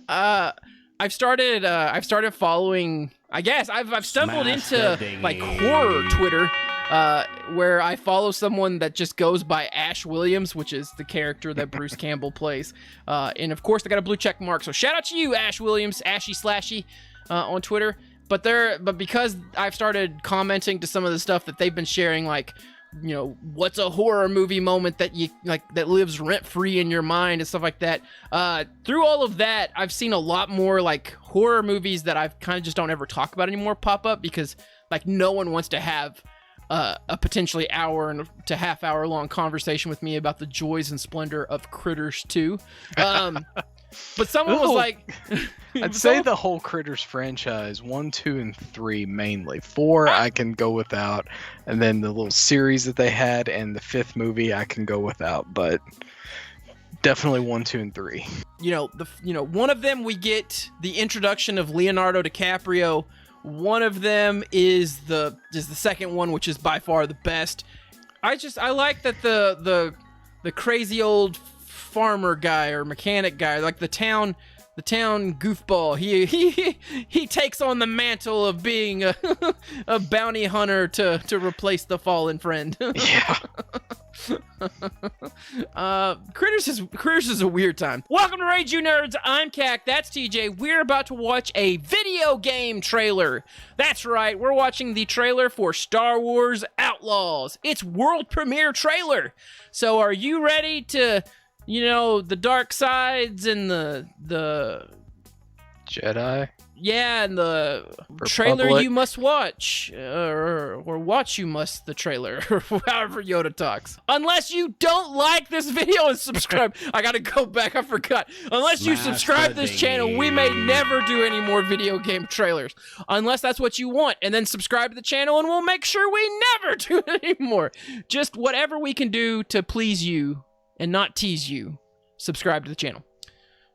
I've started following. I guess I've stumbled into like horror Twitter, where I follow someone that just goes by Ash Williams, which is the character that Bruce Campbell plays. And of course, they got a blue check mark. So shout out to you, Ash Williams, Ashy Slashy, on Twitter. But because I've started commenting to some of the stuff that they've been sharing, like, you know, what's a horror movie moment that you like that lives rent free in your mind and stuff like that. Through all of that, I've seen a lot more like horror movies that I've kind of just don't ever talk about anymore pop up, because like no one wants to have a potentially hour to half hour long conversation with me about the joys and splendor of Critters 2. But someone was like, I'd say the whole Critters franchise, 1, 2, and 3 mainly. 4 I can go without, and then the little series that they had and the 5th movie I can go without, but definitely 1, 2, and 3. One of them we get the introduction of Leonardo DiCaprio. One of them is the second one, which is by far the best. I like that the crazy old farmer guy or mechanic guy, like the town goofball, he takes on the mantle of being a bounty hunter to replace the fallen friend. Yeah. Critters is a weird time. Welcome to Rage You Nerds. I'm Cac. That's TJ. We're about to watch a video game trailer. That's right. We're watching the trailer for Star Wars Outlaws. It's world premiere trailer. So are you ready to, the dark sides and the Jedi? Yeah, and the Republic. Trailer you must watch, or watch you must the trailer, or however Yoda talks. Unless you don't like this video and subscribe. I gotta go back, I forgot. Unless you subscribe to this channel, we may never do any more video game trailers. Unless that's what you want. And then subscribe to the channel and we'll make sure we never do it anymore. Just whatever we can do to please you and not tease you, subscribe to the channel.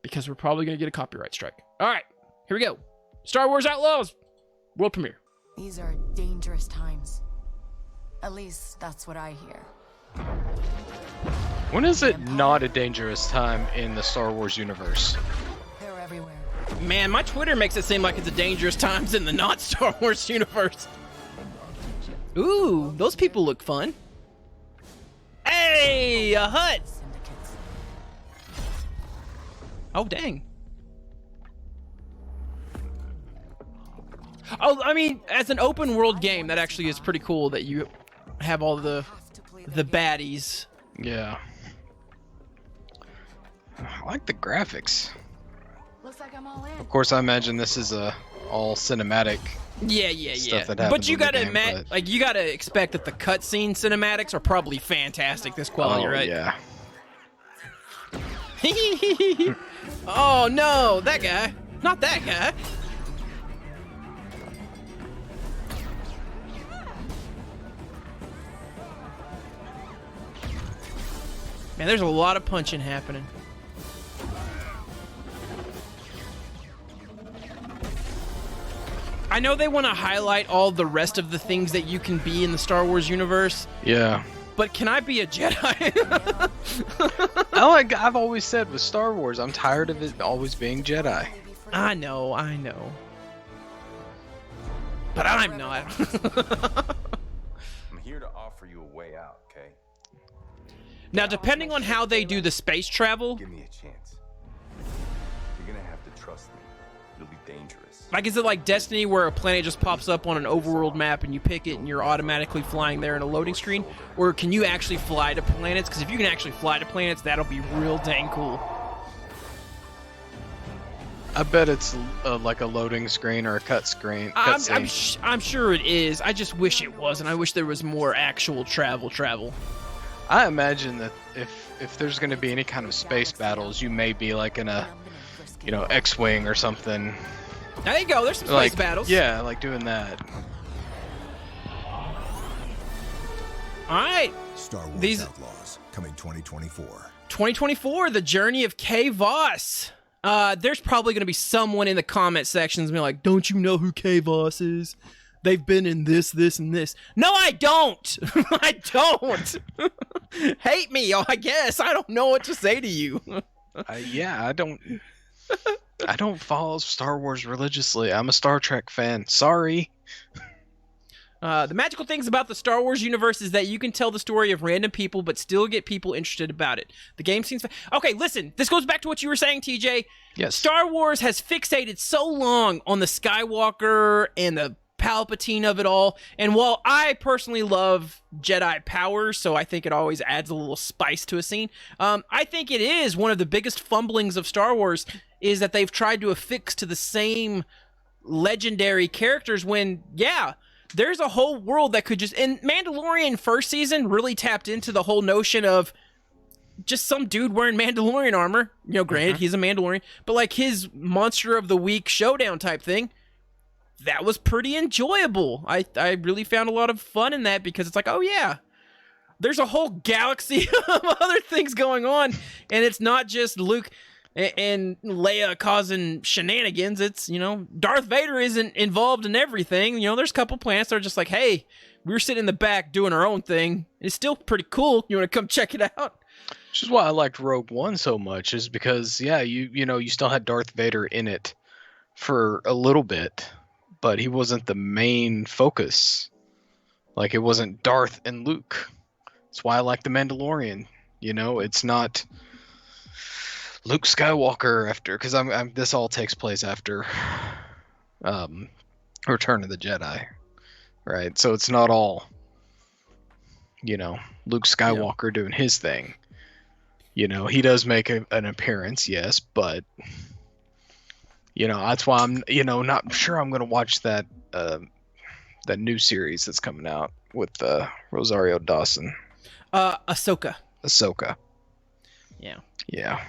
Because we're probably gonna get a copyright strike. Alright, here we go. Star Wars Outlaws, world premiere. These are dangerous times. At least that's what I hear. When is it not a dangerous time in the Star Wars universe? They're everywhere. Man, my Twitter makes it seem like it's a dangerous times in the not Star Wars universe. Ooh, those people look fun. Hey, a hut. Syndicates. Oh, dang. Oh, I mean, as an open world game, that actually is pretty cool that you have all the baddies. Yeah. I like the graphics. Looks like I'm all in. Of course, I imagine this is all cinematic. Yeah. Stuff that But you happens gotta in the game, but- you gotta expect that the cutscene cinematics are probably fantastic. This quality, right? Yeah. Oh no, that guy, not that guy. Man, there's a lot of punching happening. I know they want to highlight all the rest of the things that you can be in the Star Wars universe. Yeah. But can I be a Jedi? I've always said with Star Wars, I'm tired of it always being Jedi. I know. But I'm not. I'm here to offer you a way out, okay? Now, depending on how they do the space travel, Give me a chance. You're gonna have to trust me. It'll be dangerous. like, is it like Destiny where a planet just pops up on an overworld map and you pick it and you're automatically flying there in a loading screen? Or can you actually fly to planets? Because if you can actually fly to planets, that'll be real dang cool. I bet it's like a loading screen or a cutscene. I'm sure it is. I just wish it wasn't. I wish there was more actual travel. I imagine that if there's going to be any kind of space battles, you may be like in a, X-wing or something. There you go. There's some space battles. Yeah, like doing that. All right. Star Wars Outlaws, coming 2024. 2024, The Journey of Kay Voss. There's probably going to be someone in the comment sections being like, don't you know who Kay Voss is? They've been in this, and this. No, I don't. I don't. Hate me, I guess. I don't know what to say to you. I don't. I don't follow Star Wars religiously. I'm a Star Trek fan. Sorry. The magical things about the Star Wars universe is that you can tell the story of random people, but still get people interested about it. The game seems... Okay, listen. This goes back to what you were saying, TJ. Yes. Star Wars has fixated so long on the Skywalker and the Palpatine of it all. And while I personally love Jedi power, so I think it always adds a little spice to a scene, I think it is one of the biggest fumblings of Star Wars is that they've tried to affix to the same legendary characters when, yeah... There's a whole world that could just... And Mandalorian first season really tapped into the whole notion of just some dude wearing Mandalorian armor. You know, granted, he's a Mandalorian. But like his Monster of the Week showdown type thing, that was pretty enjoyable. I really found a lot of fun in that because it's like, oh yeah, there's a whole galaxy of other things going on. And it's not just Luke and Leia causing shenanigans. It's, you know, Darth Vader isn't involved in everything. You know, there's a couple planets that are just like, hey, we're sitting in the back doing our own thing. It's still pretty cool. You want to come check it out? Which is why I liked Rogue One so much, is because, yeah, you know, you still had Darth Vader in it for a little bit, but he wasn't the main focus. Like, it wasn't Darth and Luke. That's why I like The Mandalorian. You know, it's not... Luke Skywalker after, because this all takes place after Return of the Jedi, right? So it's not all, you know, Luke Skywalker doing his thing. You know, he does make an appearance, yes, but you know, that's why I'm, you know, not sure I'm gonna watch that new series that's coming out with Rosario Dawson. Ahsoka. Yeah.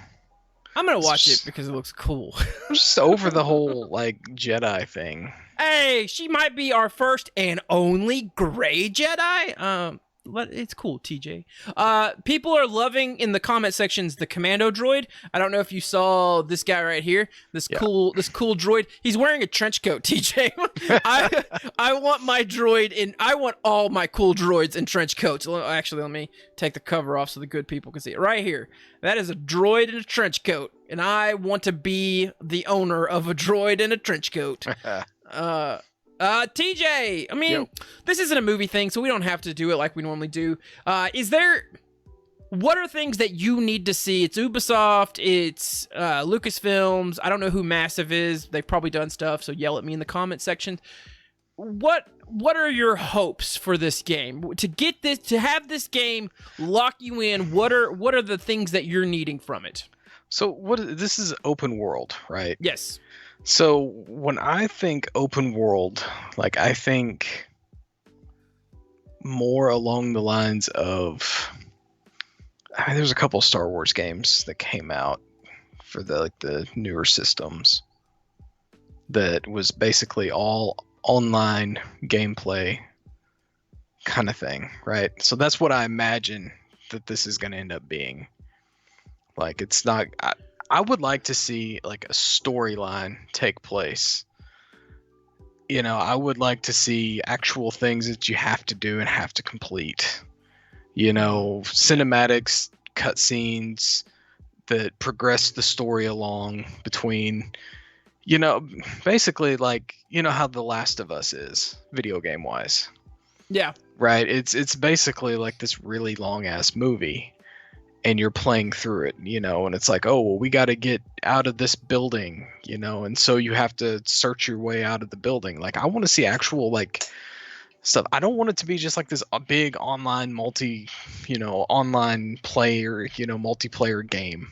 I'm gonna watch it because it looks cool. I'm just over the whole like Jedi thing. Hey, she might be our first and only gray Jedi. But it's cool, TJ. People are loving in the comment sections the commando droid. I don't know if you saw this guy right here. This cool droid. He's wearing a trench coat, TJ. I want my droid in. I want all my cool droids in trench coats. Actually, let me take the cover off so the good people can see it. Right here. That is a droid in a trench coat, and I want to be the owner of a droid in a trench coat. TJ, I mean, this isn't a movie thing, so we don't have to do it like we normally do. What are things that you need to see? It's Ubisoft, it's Lucasfilms. I don't know who Massive is. They've probably done stuff, so yell at me in the comment section. What are your hopes for this game? To have this game lock you in, what are the things that you're needing from it? So this is open world, right? Yes. So when I think open world, like I think more along the lines of, I mean, there's a couple Star Wars games that came out for the newer systems that was basically all online gameplay kind of thing, right? So that's what I imagine that this is going to end up being. Like, it's not... I would like to see like a storyline take place. You know, I would like to see actual things that you have to do and have to complete. You know, cinematics, cutscenes that progress the story along between, you know, basically like, you know how The Last of Us is, video game wise. Yeah. Right. It's basically like this really long ass movie. And you're playing through it, you know, and it's like, oh, well, we got to get out of this building, you know, and so you have to search your way out of the building. Like, I want to see actual, like, stuff. I don't want it to be just like this big online online player, you know, multiplayer game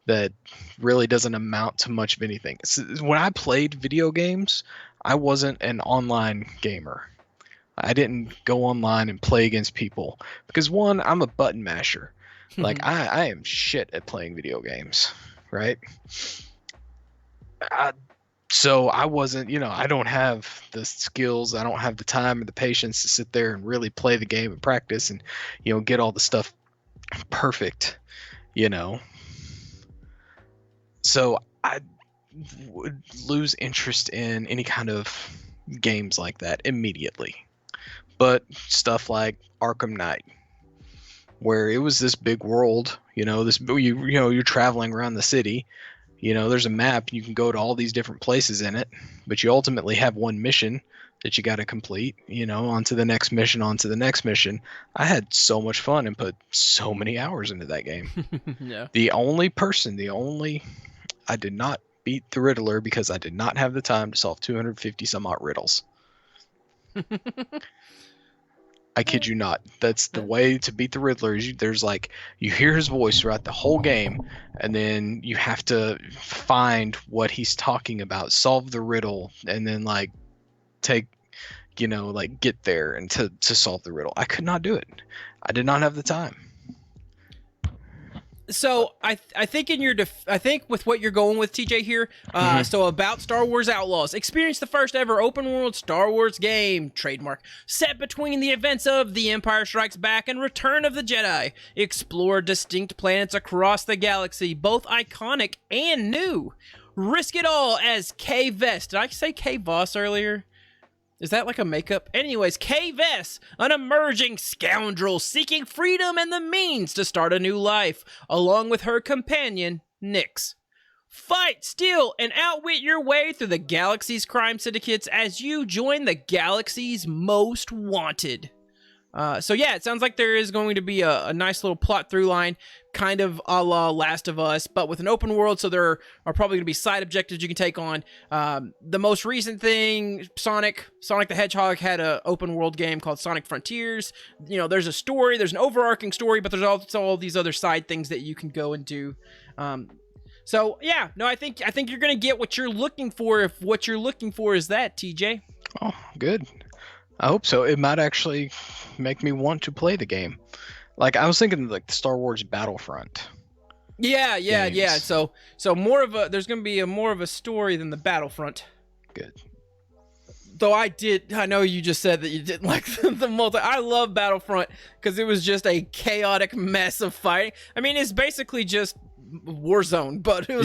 that really doesn't amount to much of anything. When I played video games, I wasn't an online gamer. I didn't go online and play against people because, one, I'm a button masher. Like, I am shit at playing video games, right? So I wasn't, you know, I don't have the skills, I don't have the time or the patience to sit there and really play the game and practice and, you know, get all the stuff perfect, you know. So I would lose interest in any kind of games like that immediately. But stuff like Arkham Knight, where it was this big world, you know, you're traveling around the city, You know, there's a map, you can go to all these different places in it, but you ultimately have one mission that you got to complete, you know, onto the next mission, onto the next mission. I had so much fun and put so many hours into that game. Yeah. I did not beat the Riddler because I did not have the time to solve 250 some odd riddles. I kid you not. That's the way to beat the Riddler. Is you hear his voice throughout the whole game, and then you have to find what he's talking about, solve the riddle, and then like get there and to solve the riddle. I could not do it. I did not have the time. So I think I think with what you're going with, TJ here, so about Star Wars Outlaws, experience the first ever open world Star Wars game, trademark, set between the events of The Empire Strikes Back and Return of the Jedi. Explore distinct planets across the galaxy, both iconic and new. Risk it all as Kay Vest. Did I say Kay Voss earlier? Is that like a makeup? Anyways, Kay Vess, an emerging scoundrel seeking freedom and the means to start a new life, along with her companion, Nyx. Fight, steal, and outwit your way through the galaxy's crime syndicates as you join the galaxy's most wanted. So yeah, it sounds like there is going to be a nice little plot through line, kind of a la Last of Us, but with an open world, so there are probably going to be side objectives you can take on. The most recent thing, Sonic the Hedgehog had an open world game called Sonic Frontiers. You know, there's a story, there's an overarching story, but there's also all these other side things that you can go and do. So yeah, no, I think you're going to get what you're looking for if what you're looking for is that, TJ. Oh, good. I hope so. It might actually make me want to play the game. Like, I was thinking like the Star Wars Battlefront. Yeah. games. So there's going to be more of a story than the Battlefront. Good. Though I know you just said that you didn't like the multi. I love Battlefront because it was just a chaotic mess of fighting. I mean, it's basically just Warzone, but it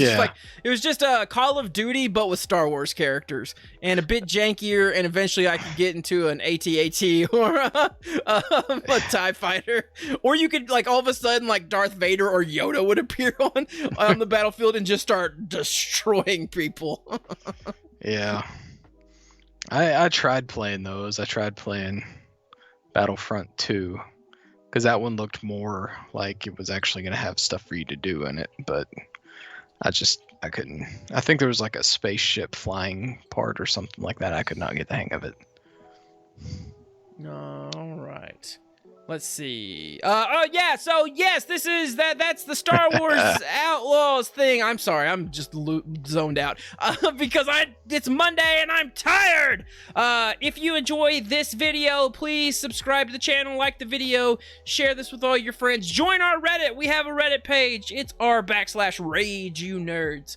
was just a Call of Duty but with Star Wars characters and a bit jankier, and eventually I could get into an AT-AT or a TIE fighter, or you could like all of a sudden like Darth Vader or Yoda would appear on the battlefield and just start destroying people. Yeah, I tried playing those. I tried playing Battlefront 2 because that one looked more like it was actually going to have stuff for you to do in it, but I couldn't. I think there was like a spaceship flying part or something like that. I could not get the hang of it. All right. Let's see. So yes, that's the Star Wars Outlaws thing. I'm sorry, I'm just zoned out because it's Monday and I'm tired. If you enjoy this video, please subscribe to the channel, like the video, share this with all your friends. Join our Reddit. We have a Reddit page. It's r/rage you nerds.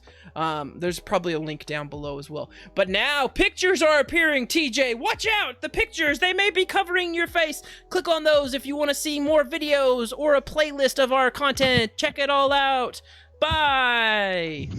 There's probably a link down below as well. But now pictures are appearing, TJ. Watch out! The pictures, they may be covering your face. Click on those if you want to see more videos or a playlist of our content. Check it all out. Bye!